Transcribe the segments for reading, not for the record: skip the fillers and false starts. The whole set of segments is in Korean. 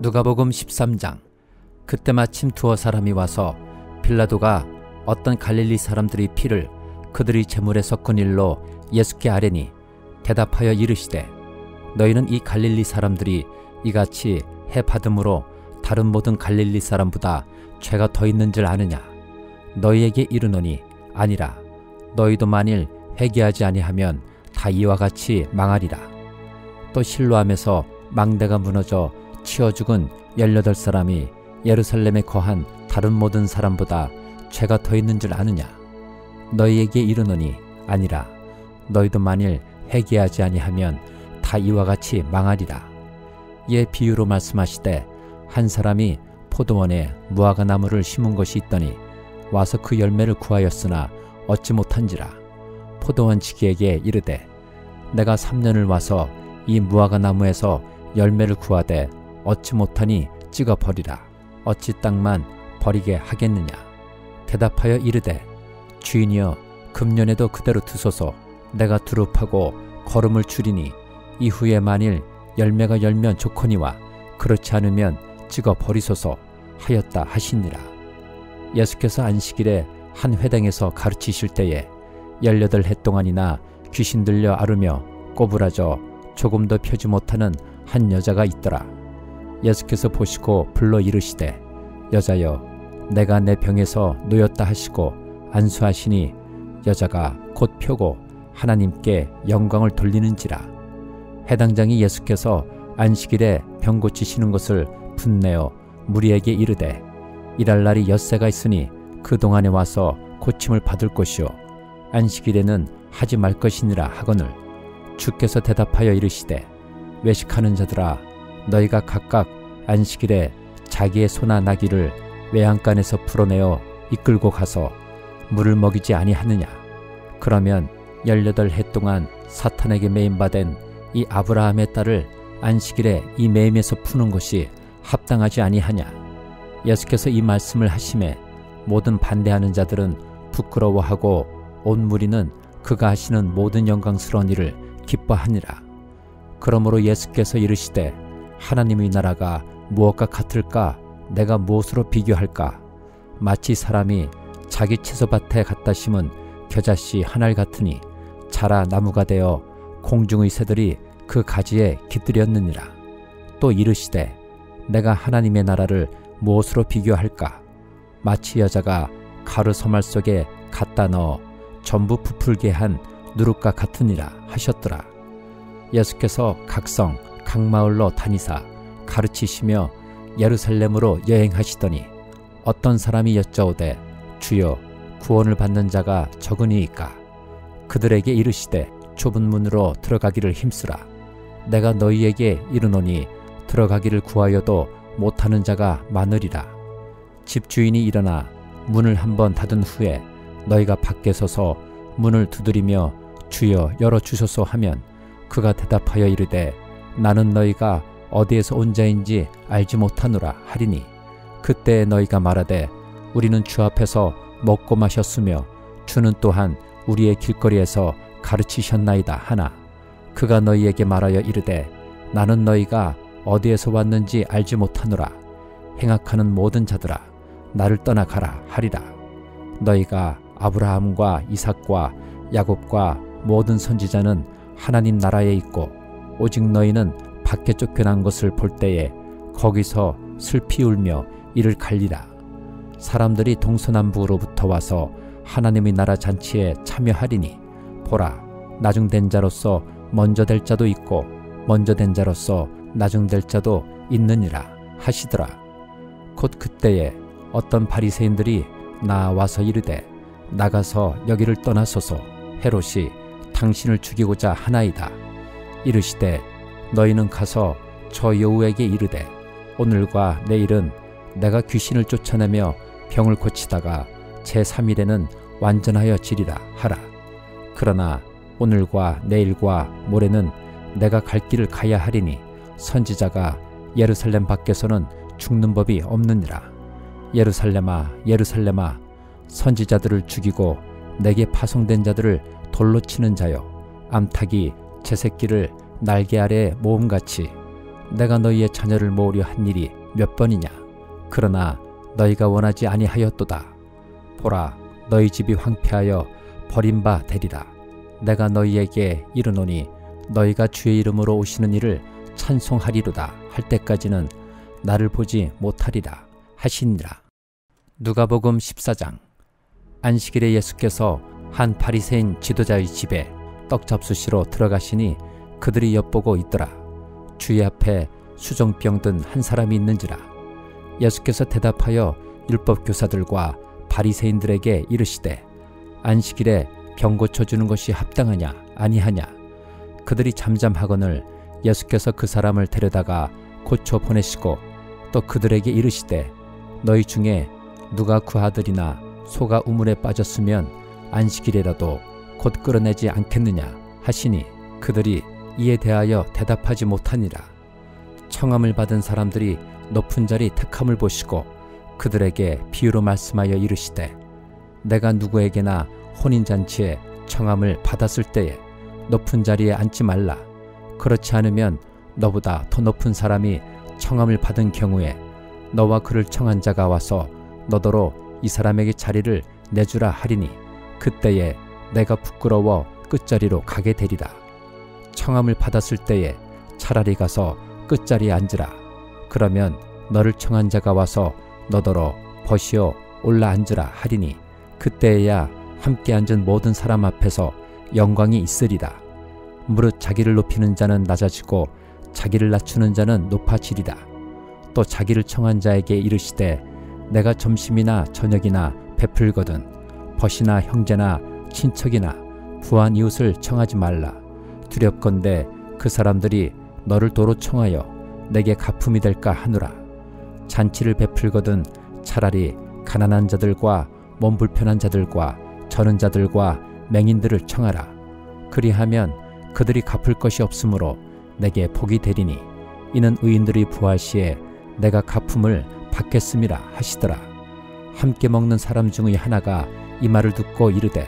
누가복음 13장. 그때 마침 두어 사람이 와서 빌라도가 어떤 갈릴리 사람들의 피를 그들의 제물에 섞은 일로 예수께 아뢰니 대답하여 이르시되 너희는 이 갈릴리 사람들이 이같이 해 받음으로 다른 모든 갈릴리 사람보다 죄가 더 있는 줄 아느냐? 너희에게 이르노니 아니라. 너희도 만일 회개하지 아니하면 다 이와 같이 망하리라. 또 실로암에서 망대가 무너져 치어 죽은 18사람이 예루살렘에 거한 다른 모든 사람보다 죄가 더 있는 줄 아느냐? 너희에게 이르노니 아니라. 너희도 만일 회개하지 아니하면 다 이와 같이 망하리라. 이에 비유로 말씀하시되 한 사람이 포도원에 무화과 나무를 심은 것이 있더니 와서 그 열매를 구하였으나 얻지 못한지라. 포도원 지기에게 이르되 내가 3년을 와서 이 무화과 나무에서 열매를 구하되 얻지 못하니 찍어 버리라. 어찌 땅만 버리게 하겠느냐? 대답하여 이르되 주인이여 금년에도 그대로 두소서. 내가 두릅하고 거름을 줄이니 이후에 만일 열매가 열면 좋거니와 그렇지 않으면 찍어 버리소서 하였다 하시니라. 예수께서 안식일에 한 회당에서 가르치실 때에 18해 동안이나 귀신 들려 앓으며 꼬부라져 조금도 펴지 못하는 한 여자가 있더라. 예수께서 보시고 불러 이르시되 여자여 내가 내 병에서 놓였다 하시고 안수하시니 여자가 곧 펴고 하나님께 영광을 돌리는지라. 해당장이 예수께서 안식일에 병 고치시는 것을 분내어 무리에게 이르되 일할 날이 엿새가 있으니 그 동안에 와서 고침을 받을 것이요 안식일에는 하지 말 것이니라 하거늘 주께서 대답하여 이르시되 외식하는 자들아 너희가 각각 안식일에 자기의 소나 나귀를 외양간에서 풀어내어 이끌고 가서 물을 먹이지 아니하느냐? 그러면 18해 동안 사탄에게 매임받은 이 아브라함의 딸을 안식일에 이 매임에서 푸는 것이 합당하지 아니하냐? 예수께서 이 말씀을 하심에 모든 반대하는 자들은 부끄러워하고 온 무리는 그가 하시는 모든 영광스러운 일을 기뻐하니라. 그러므로 예수께서 이르시되 하나님의 나라가 무엇과 같을까? 내가 무엇으로 비교할까? 마치 사람이 자기 채소밭에 갖다 심은 겨자씨 한 알 같으니 자라 나무가 되어 공중의 새들이 그 가지에 깃들였느니라. 또 이르시되 내가 하나님의 나라를 무엇으로 비교할까? 마치 여자가 가루 서말 속에 갖다 넣어 전부 부풀게 한 누룩과 같으니라 하셨더라. 예수께서 각성 각 마을로 다니사 가르치시며 예루살렘으로 여행하시더니 어떤 사람이 여짜오되 주여 구원을 받는 자가 적으니이까? 그들에게 이르시되 좁은 문으로 들어가기를 힘쓰라. 내가 너희에게 이르노니 들어가기를 구하여도 못하는 자가 많으리라. 집주인이 일어나 문을 한번 닫은 후에 너희가 밖에 서서 문을 두드리며 주여 열어주소서 하면 그가 대답하여 이르되 나는 너희가 어디에서 온 자인지 알지 못하노라 하리니 그때 너희가 말하되 우리는 주 앞에서 먹고 마셨으며 주는 또한 우리의 길거리에서 가르치셨나이다 하나 그가 너희에게 말하여 이르되 나는 너희가 어디에서 왔는지 알지 못하노라. 행악하는 모든 자들아 나를 떠나가라 하리라. 너희가 아브라함과 이삭과 야곱과 모든 선지자는 하나님 나라에 있고 오직 너희는 밖에 쫓겨난 것을 볼 때에 거기서 슬피 울며 이를 갈리라. 사람들이 동서남북으로부터 와서 하나님의 나라 잔치에 참여하리니 보라 나중된 자로서 먼저 될 자도 있고 먼저 된 자로서 나중될 자도 있느니라 하시더라. 곧 그때에 어떤 바리새인들이 나와서 이르되 나가서 여기를 떠나소서. 헤롯이 당신을 죽이고자 하나이다. 이르시되 너희는 가서 저 여우에게 이르되 오늘과 내일은 내가 귀신을 쫓아내며 병을 고치다가 제3일에는 완전하여 지리라 하라. 그러나 오늘과 내일과 모레는 내가 갈 길을 가야 하리니 선지자가 예루살렘 밖에서는 죽는 법이 없느니라. 예루살렘아 예루살렘아 선지자들을 죽이고 내게 파송된 자들을 돌로 치는 자여 암탉이 제 새끼를 날개 아래 모음같이 내가 너희의 자녀를 모으려 한 일이 몇 번이냐? 그러나 너희가 원하지 아니하였도다. 보라, 너희 집이 황폐하여 버린 바 되리라. 내가 너희에게 이르노니 너희가 주의 이름으로 오시는 이를 찬송하리로다 할 때까지는 나를 보지 못하리라 하시니라. 누가복음 14장. 안식일에 예수께서 한 바리새인 지도자의 집에 떡 잡수시러 들어가시니 그들이 엿보고 있더라. 주의 앞에 수정병 든 한 사람이 있는지라. 예수께서 대답하여 율법 교사들과 바리새인들에게 이르시되 안식일에 병 고쳐주는 것이 합당하냐 아니하냐. 그들이 잠잠하거늘 예수께서 그 사람을 데려다가 고쳐 보내시고 또 그들에게 이르시되 너희 중에 누가 그 아들이나 소가 우물에 빠졌으면 안식일이라도 곧 끌어내지 않겠느냐 하시니 그들이 이에 대하여 대답하지 못하니라. 청함을 받은 사람들이 높은 자리 택함을 보시고 그들에게 비유로 말씀하여 이르시되 내가 누구에게나 혼인잔치에 청함을 받았을 때에 높은 자리에 앉지 말라. 그렇지 않으면 너보다 더 높은 사람이 청함을 받은 경우에 너와 그를 청한 자가 와서 너더러 이 사람에게 자리를 내주라 하리니 그때에 내가 부끄러워 끝자리로 가게 되리라. 청함을 받았을 때에 차라리 가서 끝자리에 앉으라. 그러면 너를 청한 자가 와서 너더러 벗이어 올라 앉으라 하리니 그때에야 함께 앉은 모든 사람 앞에서 영광이 있으리라. 무릇 자기를 높이는 자는 낮아지고 자기를 낮추는 자는 높아지리라. 또 자기를 청한 자에게 이르시되 내가 점심이나 저녁이나 베풀거든 벗이나 형제나 친척이나 부한 이웃을 청하지 말라. 두렵건대 그 사람들이 너를 도로 청하여 내게 가품이 될까 하노라. 잔치를 베풀거든 차라리 가난한 자들과 몸 불편한 자들과 저는 자들과 맹인들을 청하라. 그리하면 그들이 갚을 것이 없으므로 내게 복이 되리니 이는 의인들이 부활 시에 내가 가품을 받겠음이라 하시더라. 함께 먹는 사람 중의 하나가 이 말을 듣고 이르되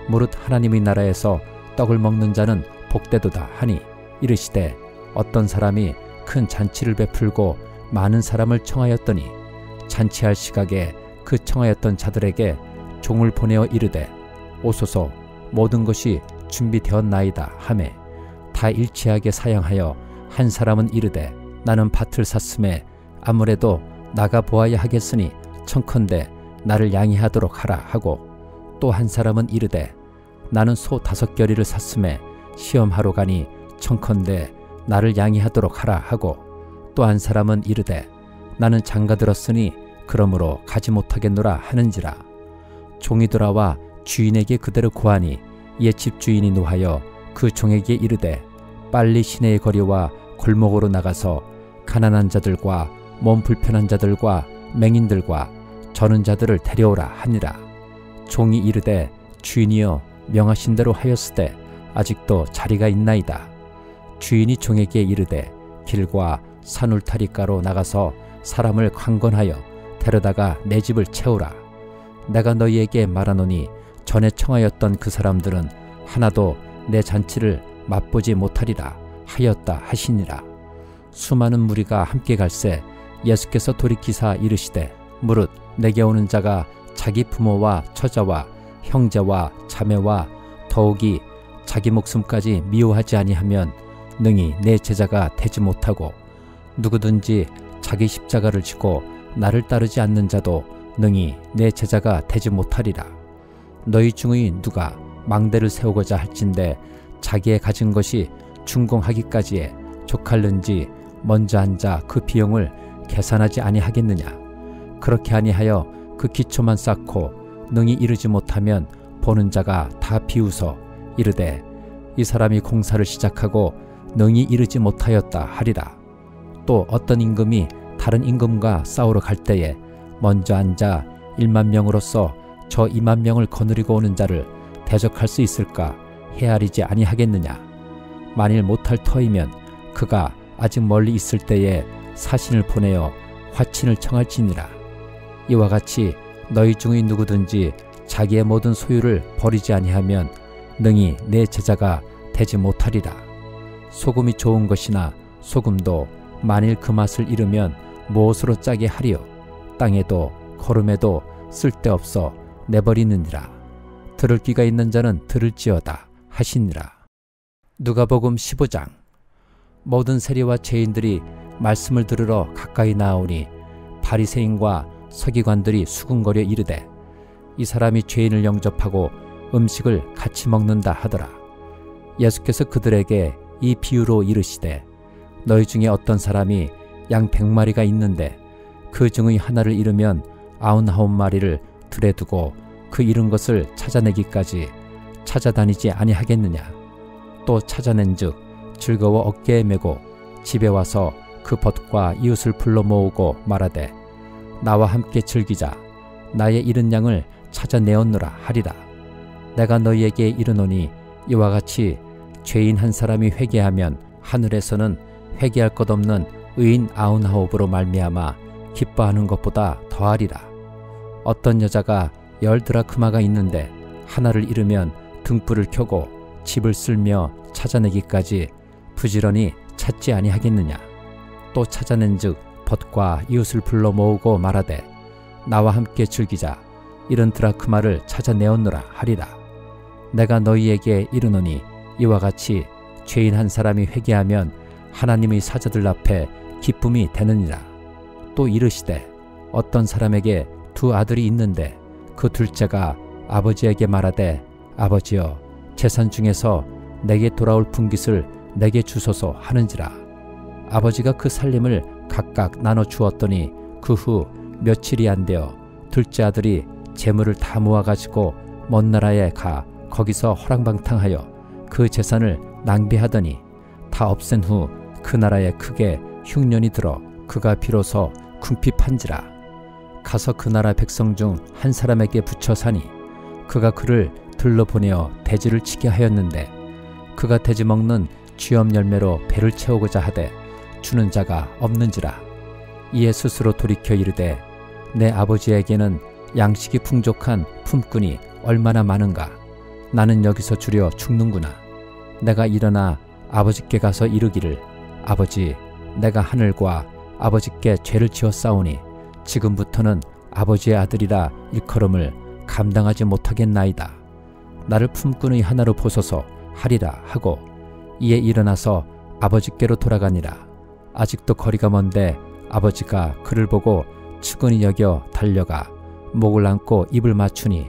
무릇 하나님의 나라에서 떡을 먹는 자는 복되도다 하니 이르시되 어떤 사람이 큰 잔치를 베풀고 많은 사람을 청하였더니 잔치할 시각에 그 청하였던 자들에게 종을 보내어 이르되 오소서 모든 것이 준비되었나이다 하매 다 일치하게 사양하여 한 사람은 이르되 나는 밭을 샀음에 아무래도 나가 보아야 하겠으니 청컨대 나를 양해하도록 하라 하고 또 한 사람은 이르되 나는 소 5겨리를 샀음에 시험하러 가니 청컨대 나를 양해하도록 하라 하고 또 한 사람은 이르되 나는 장가들었으니 그러므로 가지 못하겠노라 하는지라. 종이 돌아와 주인에게 그대로 고하니 이에 집주인이 노하여 그 종에게 이르되 빨리 시내의 거리와 골목으로 나가서 가난한 자들과 몸 불편한 자들과 맹인들과 저는 자들을 데려오라 하니라. 종이 이르되 주인이여 명하신 대로 하였으되 아직도 자리가 있나이다. 주인이 종에게 이르되 길과 산 울타리가로 나가서 사람을 강권하여 데려다가 내 집을 채우라. 내가 너희에게 말하노니 전에 청하였던 그 사람들은 하나도 내 잔치를 맛보지 못하리라 하였다 하시니라. 수많은 무리가 함께 갈새 예수께서 돌이키사 이르시되 무릇 내게 오는 자가 자기 부모와 처자와 형제와 자매와 더욱이 자기 목숨까지 미워하지 아니하면 능히 내 제자가 되지 못하고 누구든지 자기 십자가를 지고 나를 따르지 않는 자도 능히 내 제자가 되지 못하리라. 너희 중의 누가 망대를 세우고자 할진대 자기의 가진 것이 준공하기까지에 족할는지 먼저 앉아 그 비용을 계산하지 아니하겠느냐. 그렇게 아니하여 그 기초만 쌓고 능히 이르지 못하면 보는 자가 다 비웃어 이르되 이 사람이 공사를 시작하고 능히 이르지 못하였다 하리라. 또 어떤 임금이 다른 임금과 싸우러 갈 때에 먼저 앉아 1만 명으로서 저 2만 명을 거느리고 오는 자를 대적할 수 있을까 헤아리지 아니하겠느냐. 만일 못할 터이면 그가 아직 멀리 있을 때에 사신을 보내어 화친을 청할지니라. 이와 같이 너희 중의 누구든지 자기의 모든 소유를 버리지 아니하면 능히 내 제자가 되지 못하리라. 소금이 좋은 것이나 소금도 만일 그 맛을 잃으면 무엇으로 짜게 하리요? 땅에도 거름에도 쓸데없어 내버리느니라. 들을 귀가 있는 자는 들을지어다 하시니라. 누가복음 15장. 모든 세리와 죄인들이 말씀을 들으러 가까이 나아오니 바리새인과 서기관들이 수군거려 이르되 이 사람이 죄인을 영접하고 음식을 같이 먹는다 하더라. 예수께서 그들에게 이 비유로 이르시되 너희 중에 어떤 사람이 양 100마리가 있는데 그 중의 하나를 잃으면 99마리를 들에 두고 그 잃은 것을 찾아내기까지 찾아다니지 아니하겠느냐. 또 찾아낸즉 즐거워 어깨에 메고 집에 와서 그 벗과 이웃을 불러 모으고 말하되 나와 함께 즐기자. 나의 잃은 양을 찾아내었노라 하리라. 내가 너희에게 이르노니 이와 같이 죄인 한 사람이 회개하면 하늘에서는 회개할 것 없는 의인 99으로 말미암아 기뻐하는 것보다 더하리라. 어떤 여자가 10드라크마가 있는데 하나를 잃으면 등불을 켜고 집을 쓸며 찾아내기까지 부지런히 찾지 아니하겠느냐. 또 찾아낸즉 벗과 이웃을 불러 모으고 말하되 나와 함께 즐기자. 이런 드라크마를 찾아내었노라 하리라. 내가 너희에게 이르노니 이와 같이 죄인 한 사람이 회개하면 하나님의 사자들 앞에 기쁨이 되느니라. 또 이르시되 어떤 사람에게 2 아들이 있는데 그 둘째가 아버지에게 말하되 아버지여 재산 중에서 내게 돌아올 분깃을 내게 주소서 하는지라. 아버지가 그 살림을 각각 나눠 주었더니 그 후 며칠이 안 되어 둘째 아들이 재물을 다 모아가지고 먼 나라에 가 거기서 허랑방탕하여 그 재산을 낭비하더니 다 없앤 후 그 나라에 크게 흉년이 들어 그가 비로소 궁핍한지라. 가서 그 나라 백성 중 한 사람에게 붙여 사니 그가 그를 들러보내어 돼지를 치게 하였는데 그가 돼지 먹는 쥐엄 열매로 배를 채우고자 하되 주는 자가 없는지라. 이에 스스로 돌이켜 이르되 내 아버지에게는 양식이 풍족한 품꾼이 얼마나 많은가. 나는 여기서 주려 죽는구나. 내가 일어나 아버지께 가서 이르기를 아버지 내가 하늘과 아버지께 죄를 지었사오니 지금부터는 아버지의 아들이라 일컬음을 감당하지 못하겠나이다. 나를 품꾼의 하나로 보소서 하리라 하고 이에 일어나서 아버지께로 돌아가니라. 아직도 거리가 먼데 아버지가 그를 보고 측은히 여겨 달려가 목을 안고 입을 맞추니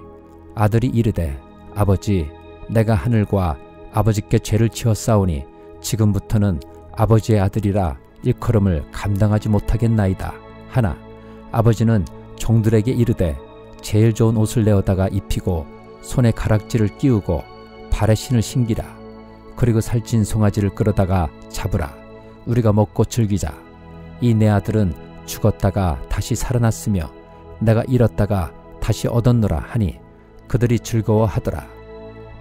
아들이 이르되 아버지 내가 하늘과 아버지께 죄를 지었사오니 지금부터는 아버지의 아들이라 일컬음을 감당하지 못하겠나이다 하나 아버지는 종들에게 이르되 제일 좋은 옷을 내어다가 입히고 손에 가락지를 끼우고 발에 신을 신기라. 그리고 살찐 송아지를 끌어다가 잡으라. 우리가 먹고 즐기자. 이 내 아들은 죽었다가 다시 살아났으며 내가 잃었다가 다시 얻었노라 하니 그들이 즐거워하더라.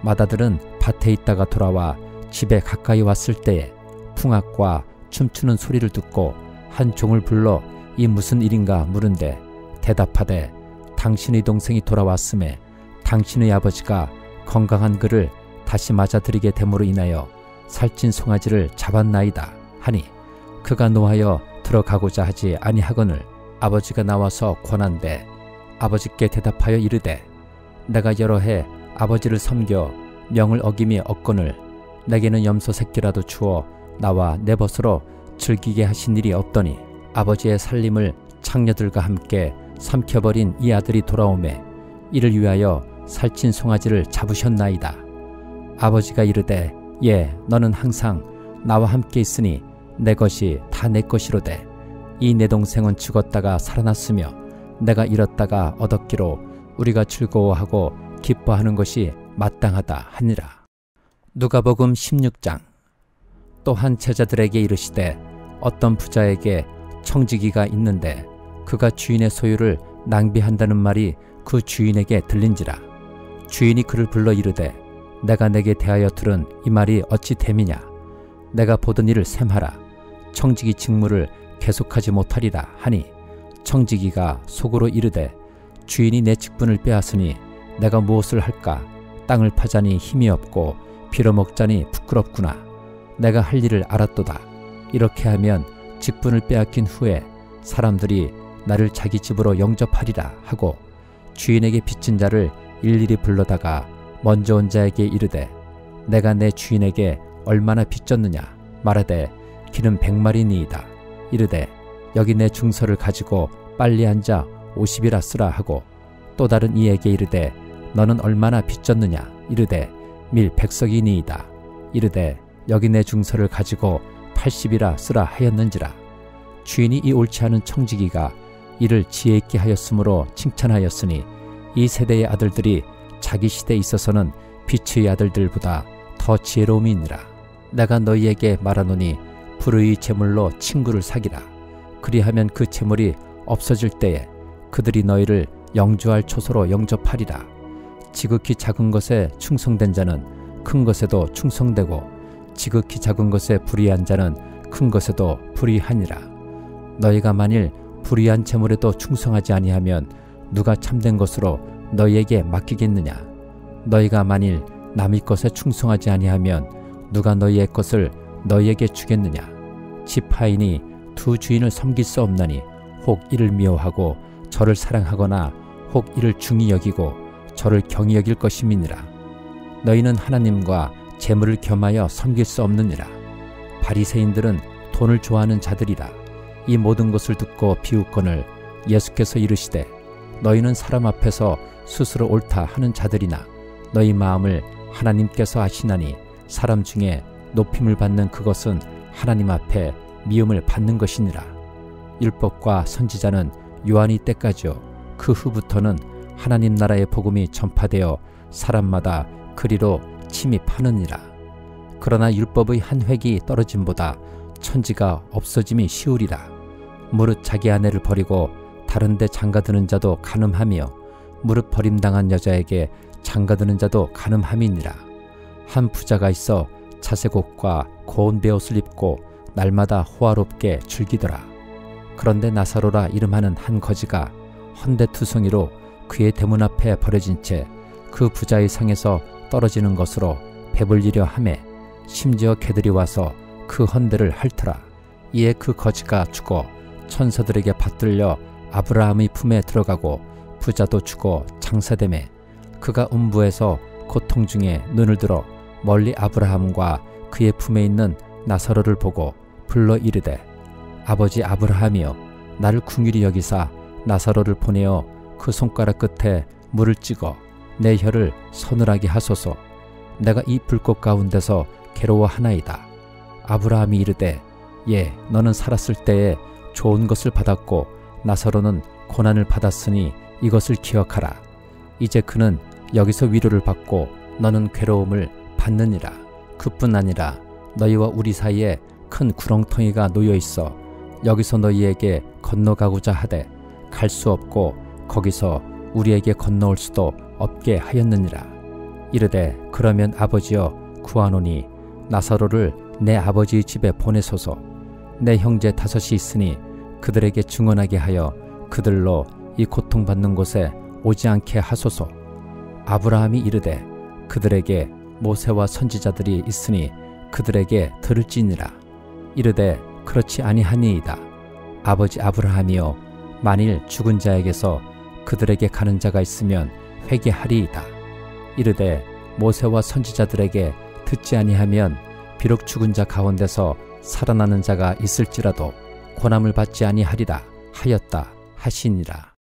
맏아들은 밭에 있다가 돌아와 집에 가까이 왔을 때에 풍악과 춤추는 소리를 듣고 한 종을 불러 이 무슨 일인가 물은데 대답하되 당신의 동생이 돌아왔음에 당신의 아버지가 건강한 그를 다시 맞아들이게 됨으로 인하여 살찐 송아지를 잡았나이다 하니 그가 노하여 들어가고자 하지 아니하거늘 아버지가 나와서 권한대 아버지께 대답하여 이르되 내가 여러 해 아버지를 섬겨 명을 어김이 없거늘 내게는 염소 새끼라도 주어 나와 내 벗으로 즐기게 하신 일이 없더니 아버지의 살림을 창녀들과 함께 삼켜버린 이 아들이 돌아오매 이를 위하여 살찐 송아지를 잡으셨나이다. 아버지가 이르되 예 너는 항상 나와 함께 있으니 내 것이 다 내 것이로되 이 내 동생은 죽었다가 살아났으며 내가 잃었다가 얻었기로 우리가 즐거워하고 기뻐하는 것이 마땅하다 하니라. 누가복음 16장. 또한 제자들에게 이르시되 어떤 부자에게 청지기가 있는데 그가 주인의 소유를 낭비한다는 말이 그 주인에게 들린지라. 주인이 그를 불러 이르되 내가 내게 대하여 들은 이 말이 어찌 됨이냐. 내가 보던 일을 셈하라. 청지기 직무를 계속하지 못하리라 하니 청지기가 속으로 이르되 주인이 내 직분을 빼앗으니 내가 무엇을 할까. 땅을 파자니 힘이 없고 빌어먹자니 부끄럽구나. 내가 할 일을 알았도다. 이렇게 하면 직분을 빼앗긴 후에 사람들이 나를 자기 집으로 영접하리라 하고 주인에게 빚진 자를 일일이 불러다가 먼저 온 자에게 이르되 내가 내 주인에게 얼마나 빚졌느냐 말하되 기름 100마리니이다. 이르되 여기 내 중서를 가지고 빨리 앉아 50이라 쓰라 하고 또 다른 이에게 이르되 너는 얼마나 빚졌느냐 이르되 밀 100석이니이다. 이르되 여기 내 중서를 가지고 80이라 쓰라 하였는지라. 주인이 이 옳지 않은 청지기가 이를 지혜 있게 하였으므로 칭찬하였으니 이 세대의 아들들이 자기 시대에 있어서는 빛의 아들들보다 더 지혜로움이니라. 내가 너희에게 말하노니 불의의 재물로 친구를 사기라. 그리하면 그 재물이 없어질 때에 그들이 너희를 영주할 초소로 영접하리라. 지극히 작은 것에 충성된 자는 큰 것에도 충성되고 지극히 작은 것에 불의한 자는 큰 것에도 불의하니라. 너희가 만일 불의한 재물에도 충성하지 아니하면 누가 참된 것으로 너희에게 맡기겠느냐. 너희가 만일 남의 것에 충성하지 아니하면 누가 너희의 것을 너희에게 주겠느냐. 지파인이 두 주인을 섬길 수 없나니 혹 이를 미워하고 저를 사랑하거나 혹 이를 중히 여기고 저를 경히 여길 것임이니라. 너희는 하나님과 재물을 겸하여 섬길 수 없느니라. 바리새인들은 돈을 좋아하는 자들이라. 이 모든 것을 듣고 비웃거늘 예수께서 이르시되 너희는 사람 앞에서 스스로 옳다 하는 자들이나 너희 마음을 하나님께서 아시나니 사람 중에 높임을 받는 그것은 하나님 앞에 미움을 받는 것이니라. 율법과 선지자는 요한이 때까지요 그 후부터는 하나님 나라의 복음이 전파되어 사람마다 그리로 침입하느니라. 그러나 율법의 한 획이 떨어짐보다 천지가 없어짐이 쉬우리라. 무릇 자기 아내를 버리고 다른 데 장가드는 자도 간음하며 무릇 버림당한 여자에게 장가드는 자도 간음함이니라. 한 부자가 있어 자색 옷과 고운 베옷을 입고 날마다 호화롭게 즐기더라. 그런데 나사로라 이름하는 한 거지가 헌데투성이로 그의 대문 앞에 버려진 채 그 부자의 상에서 떨어지는 것으로 배불리려 하매 심지어 개들이 와서 그 헌데를 핥더라. 이에 그 거지가 죽어 천사들에게 받들려 아브라함의 품에 들어가고 부자도 죽어 장사되매 그가 음부에서 고통 중에 눈을 들어 멀리 아브라함과 그의 품에 있는 나사로를 보고 불러 이르되 아버지 아브라함이여 나를 긍휼히 여기사 나사로를 보내어 그 손가락 끝에 물을 찍어 내 혀를 서늘하게 하소서. 내가 이 불꽃 가운데서 괴로워하나이다. 아브라함이 이르되 예 너는 살았을 때에 좋은 것을 받았고 나사로는 고난을 받았으니 이것을 기억하라. 이제 그는 여기서 위로를 받고 너는 괴로움을 받느니라. 그뿐 아니라 너희와 우리 사이에 큰 구렁텅이가 놓여 있어 여기서 너희에게 건너가고자 하되 갈 수 없고 거기서 우리에게 건너올 수도 없게 하였느니라. 이르되 그러면 아버지여 구하노니 나사로를 내 아버지의 집에 보내소서. 내 형제 5이 있으니 그들에게 증언하게 하여 그들로 이 고통받는 곳에 오지 않게 하소서. 아브라함이 이르되 그들에게 모세와 선지자들이 있으니 그들에게 들을지니라. 이르되 그렇지 아니하니이다. 아버지 아브라함이여 만일 죽은 자에게서 그들에게 가는 자가 있으면 회개하리이다. 이르되 모세와 선지자들에게 듣지 아니하면 비록 죽은 자 가운데서 살아나는 자가 있을지라도 고난을 받지 아니하리라 하였다 하시니라.